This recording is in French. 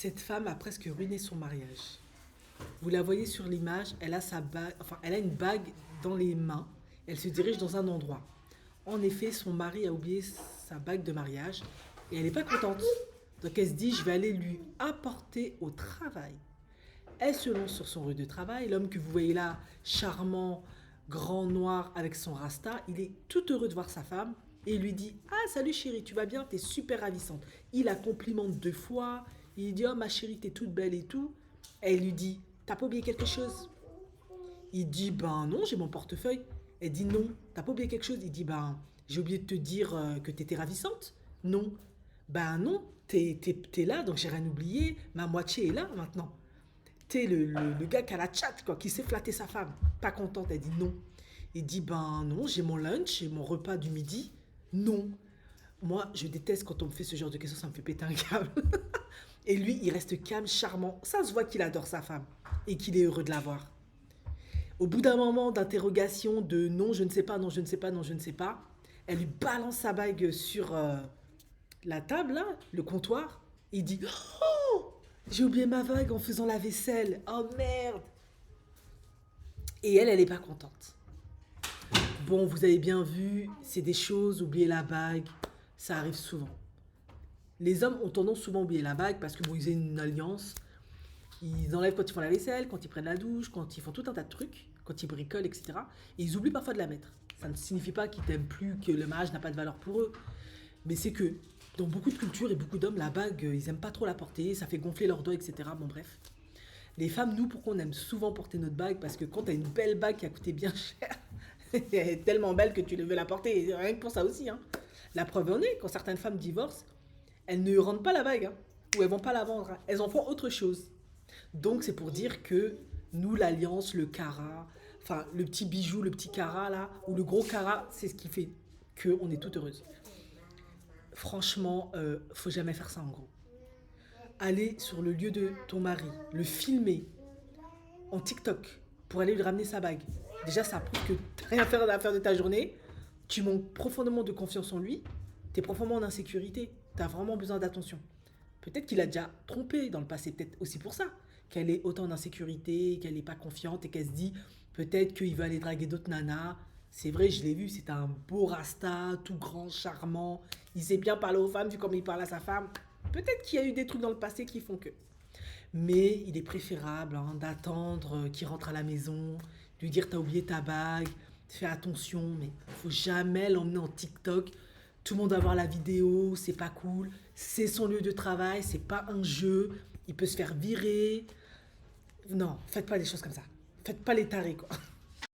Cette femme a presque ruiné son mariage. Vous la voyez sur l'image, elle a sa bague, enfin, elle a une bague dans les mains. Elle se dirige dans un endroit. En effet, son mari a oublié sa bague de mariage et elle n'est pas contente. Donc elle se dit, je vais aller lui apporter au travail. Elle se lance sur son rue de travail. L'homme que vous voyez là, charmant, grand noir avec son rasta, il est tout heureux de voir sa femme et il lui dit, ah salut chérie, tu vas bien, t'es super ravissante. Il la complimente 2 fois. Il lui dit, oh ma chérie, t'es toute belle et tout. Elle lui dit, t'as pas oublié quelque chose? Il dit, ben non, j'ai mon portefeuille. Elle dit, non, t'as pas oublié quelque chose? Il dit, ben j'ai oublié de te dire que t'étais ravissante. Non. Ben non, t'es là, donc j'ai rien oublié. Ma moitié est là maintenant. T'es le gars qui a la chatte, quoi, qui sait flatter sa femme. Pas contente, elle dit non. Il dit, ben non, j'ai mon lunch, j'ai mon repas du midi. Non. Moi, je déteste quand on me fait ce genre de questions, ça me fait péter un câble. Et lui, il reste calme, charmant. Ça se voit qu'il adore sa femme et qu'il est heureux de la voir. Au bout d'un moment d'interrogation, de non, je ne sais pas, non, je ne sais pas, non, je ne sais pas, elle lui balance sa bague sur la table, là, le comptoir. Il dit, oh, j'ai oublié ma bague en faisant la vaisselle. Oh merde. Et elle n'est pas contente. Bon, vous avez bien vu, c'est des choses, oublier la bague, ça arrive souvent. Les hommes ont tendance souvent à oublier la bague parce que bon, ils ont une alliance. Ils enlèvent quand ils font la vaisselle, quand ils prennent la douche, quand ils font tout un tas de trucs, quand ils bricolent, etc. Et ils oublient parfois de la mettre. Ça ne signifie pas qu'ils t'aiment plus, que le mariage n'a pas de valeur pour eux. Mais c'est que dans beaucoup de cultures et beaucoup d'hommes, la bague, ils aiment pas trop la porter, ça fait gonfler leurs doigts, etc. Bon, bref. Les femmes, nous, pourquoi on aime souvent porter notre bague? Parce que quand t'as une belle bague qui a coûté bien cher, elle est tellement belle que tu veux la porter. Et rien que pour ça aussi. Hein. La preuve en est, quand certaines femmes divorcent, elles ne rendent pas la bague. Hein, ou elles vont pas la vendre. Hein, elles en font autre chose. Donc c'est pour dire que nous, l'alliance, le cara, enfin le petit bijou, le petit cara là, ou le gros cara, c'est ce qui fait qu'on est toute heureuse. Franchement, faut jamais faire ça en gros. Aller sur le lieu de ton mari, le filmer en TikTok pour aller lui ramener sa bague. Déjà, ça prouve que tu n'as rien à faire de ta journée. Tu manques profondément de confiance en lui. Tu es profondément en insécurité. Tu as vraiment besoin d'attention. Peut-être qu'il a déjà trompé dans le passé, peut-être aussi pour ça, qu'elle est autant en insécurité, qu'elle n'est pas confiante et qu'elle se dit peut-être qu'il veut aller draguer d'autres nanas. C'est vrai, je l'ai vu, c'est un beau rasta, tout grand, charmant. Il sait bien parler aux femmes, vu comme il parle à sa femme. Peut-être qu'il y a eu des trucs dans le passé qui font que. Mais il est préférable d'attendre qu'il rentre à la maison, lui dire t'as oublié ta bague, fais attention, mais il faut jamais l'emmener en TikTok. Tout le monde va voir la vidéo, c'est pas cool. C'est son lieu de travail, c'est pas un jeu. Il peut se faire virer. Non, faites pas des choses comme ça. Faites pas les tarés, quoi.